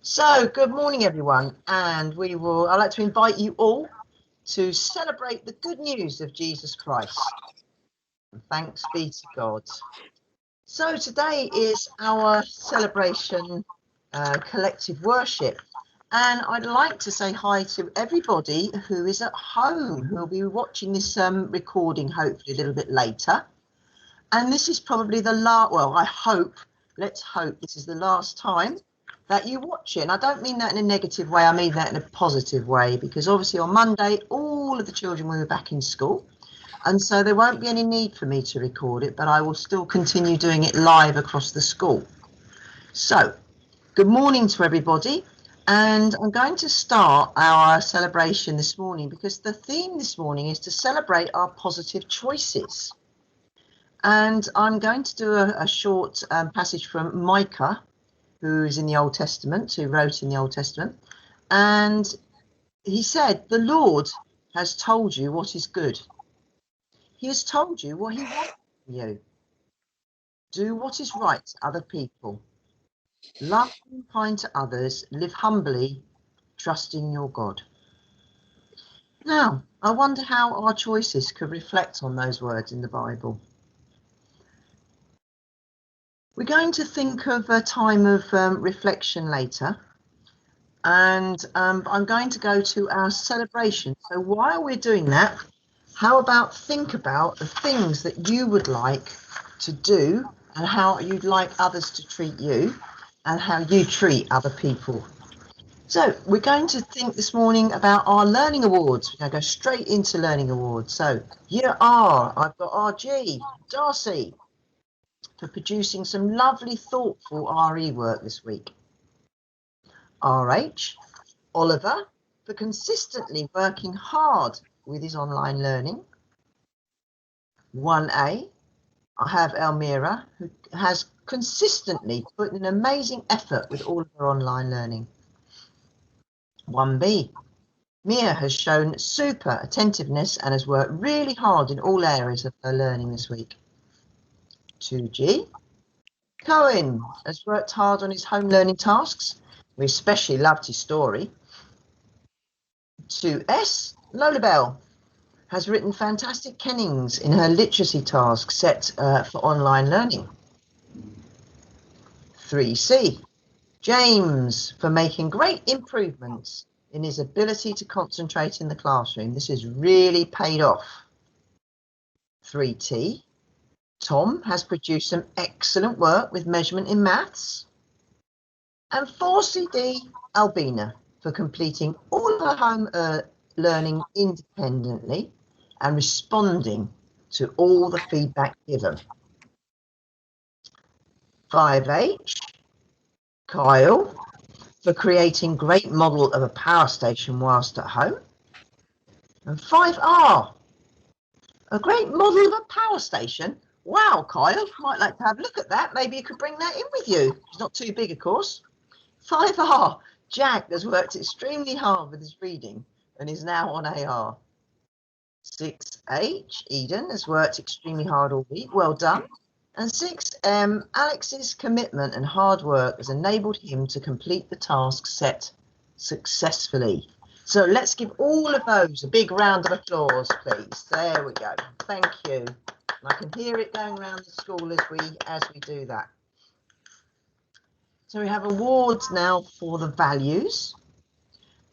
So, good morning, everyone, and I'd like to invite you all to celebrate the good news of Jesus Christ. And thanks be to God. So, today is our celebration, collective worship, and I'd like to say hi to everybody who is at home, who will be watching this recording hopefully a little bit later. And this is probably the last, well, let's hope this is the last time that you watch it. And I don't mean that in a negative way, I mean that in a positive way, because obviously on Monday, all of the children will be back in school. And so there won't be any need for me to record it, but I will still continue doing it live across the school. So, good morning to everybody. And I'm going to start our celebration this morning because the theme this morning is to celebrate our positive choices. And I'm going to do a short passage from Micah, who is in the Old Testament, who wrote in the Old Testament. And he said, "The Lord has told you what is good. He has told you what he wants from you. Do what is right to other people. Love and be kind to others. Live humbly, trusting your God." Now, I wonder how our choices could reflect on those words in the Bible. We're going to think of a time of reflection later, and I'm going to go to our celebration. So while we're doing that, how about think about the things that you would like to do and how you'd like others to treat you and how you treat other people. So we're going to think this morning about our learning awards. We're going to go straight into learning awards. So year R, I've got RG, Darcy, for producing some lovely, thoughtful RE work this week. RH, Oliver, for consistently working hard with his online learning. 1A, I have Elmira, who has consistently put in an amazing effort with all of her online learning. 1B, Mia has shown super attentiveness and has worked really hard in all areas of her learning this week. 2G, Cohen has worked hard on his home learning tasks. We especially loved his story. 2S, Lola Bell has written fantastic kennings in her literacy task set for online learning. 3C, James, for making great improvements in his ability to concentrate in the classroom. This has really paid off. 3T, Tom has produced some excellent work with measurement in maths. And 4CD, Albina, for completing all of her home learning independently and responding to all the feedback given. 5H, Kyle, for creating great model of a power station whilst at home. And 5R, a great model of a power station. Wow, Kyle, might like to have a look at that. Maybe you could bring that in with you. It's not too big, of course. 5R, Jack has worked extremely hard with his reading and is now on AR. 6H, Eden has worked extremely hard all week. Well done. And 6M, Alex's commitment and hard work has enabled him to complete the task set successfully. So let's give all of those a big round of applause, please. There we go. Thank you. And I can hear it going around the school as we do that. So we have awards now for the values.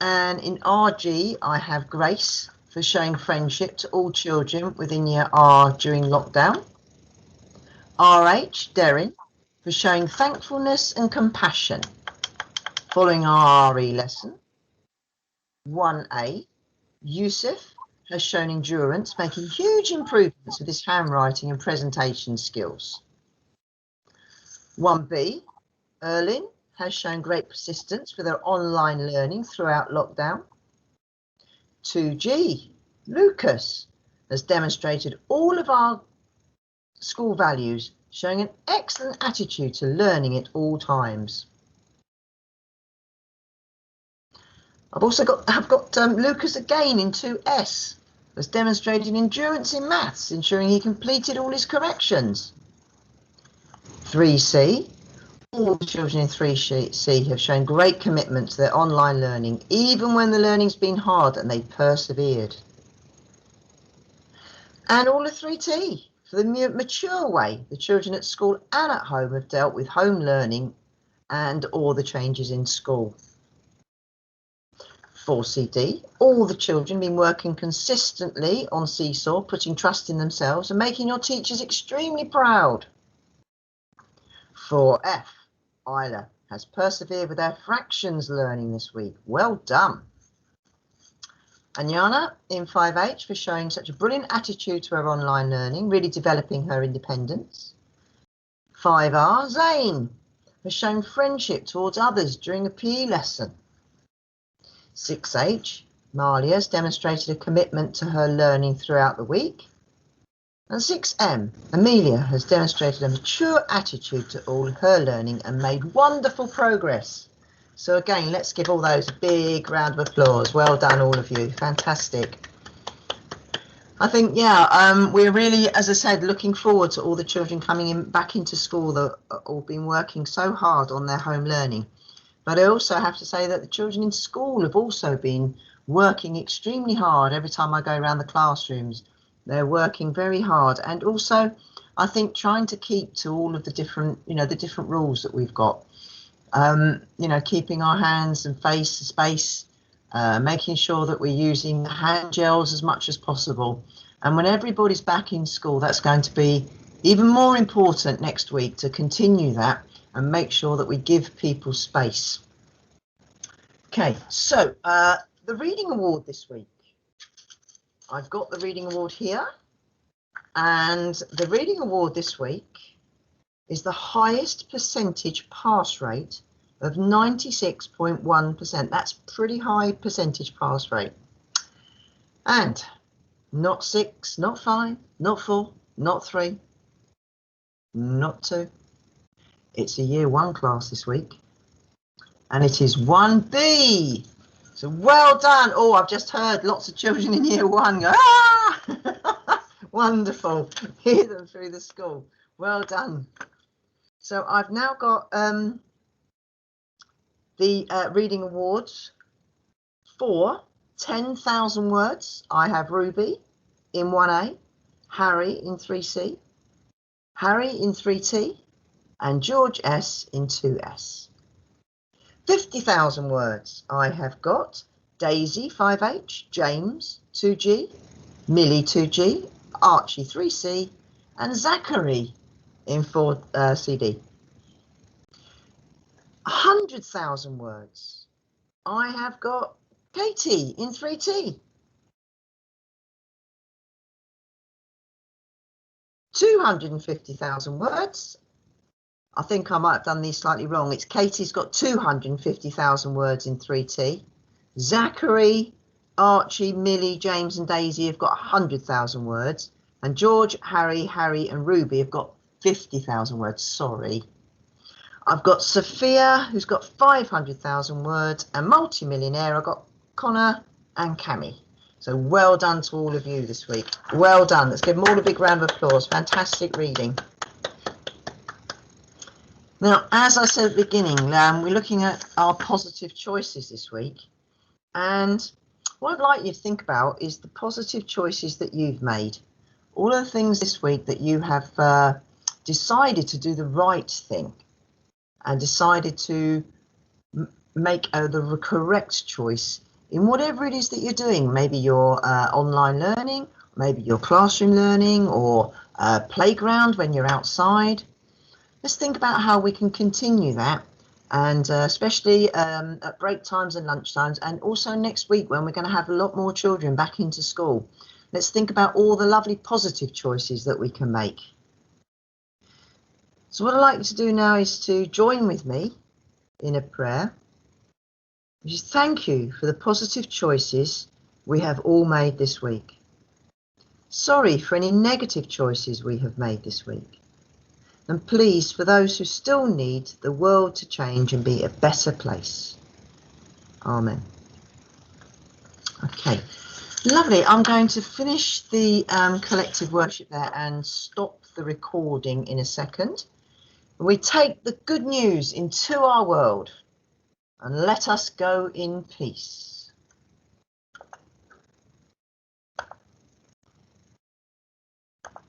And in RG, I have Grace for showing friendship to all children within year R during lockdown. RH, Derrin, for showing thankfulness and compassion following our RE lesson. 1A, Yusuf has shown endurance, making huge improvements with his handwriting and presentation skills. 1B, Erlin has shown great persistence with her online learning throughout lockdown. 2G, Lucas has demonstrated all of our school values, showing an excellent attitude to learning at all times. I've got Lucas again in 2S, has demonstrated endurance in maths, ensuring he completed all his corrections. 3C, the children in 3C have shown great commitment to their online learning, even when the learning's been hard, and they persevered. And all of 3T, for the mature way, the children at school and at home have dealt with home learning and all the changes in school. 4CD, all the children been working consistently on Seesaw, putting trust in themselves and making your teachers extremely proud. 4F, Isla has persevered with their fractions learning this week. Well done. And Yana in 5H for showing such a brilliant attitude to her online learning, really developing her independence. 5R, Zane has shown friendship towards others during a PE lesson. 6H, Malia has demonstrated a commitment to her learning throughout the week. And 6M, Amelia has demonstrated a mature attitude to all her learning and made wonderful progress. So again, let's give all those a big round of applause. Well done, all of you. Fantastic. I think, yeah, we're really, as I said, looking forward to all the children coming back into school that have all been working so hard on their home learning. But I also have to say that the children in school have also been working extremely hard. Every time I go around the classrooms, they're working very hard. And also, I think trying to keep to all of the different, the different rules that we've got. Keeping our hands and face space, making sure that we're using hand gels as much as possible. And when everybody's back in school, that's going to be even more important next week to continue that and make sure that we give people space. Okay, so the reading award this week. I've got the reading award here, and the reading award this week is the highest percentage pass rate of 96.1%. That's pretty high percentage pass rate. And not 6, not 5, not 4, not 3, not 2. It's a year 1 class this week, and it is 1B. So well done. Oh, I've just heard lots of children in year 1 go, ah! Wonderful. Hear them through the school. Well done. So I've now got the reading awards for 10,000 words. I have Ruby in 1A, Harry in 3C, Harry in 3T, and George S in 2S. 50,000 words. I have got Daisy 5H, James 2G, Millie 2G, Archie 3C, and Zachary in 4CD. 100,000 words. I have got Katie in 3T. 250,000 words. I think I might have done these slightly wrong. It's Katie's got 250,000 words in 3T. Zachary, Archie, Millie, James and Daisy have got 100,000 words. And George, Harry and Ruby have got 50,000 words. Sorry. I've got Sophia, who's got 500,000 words, and multi-millionaire, I've got Connor and Cammy. So well done to all of you this week. Well done. Let's give them all a big round of applause. Fantastic reading. Now, as I said at the beginning, we're looking at our positive choices this week. And what I'd like you to think about is the positive choices that you've made. All of the things this week that you have decided to do the right thing and decided to make the correct choice in whatever it is that you're doing. Maybe your online learning, maybe your classroom learning, or playground when you're outside. Let's think about how we can continue that, and especially at break times and lunch times, and also next week when we're going to have a lot more children back into school. Let's think about all the lovely positive choices that we can make. So what I'd like you to do now is to join with me in a prayer. Just thank you for the positive choices we have all made this week. Sorry for any negative choices we have made this week. And please, for those who still need the world to change and be a better place. Amen. Okay, lovely. I'm going to finish the collective worship there and stop the recording in a second. We take the good news into our world, and let us go in peace.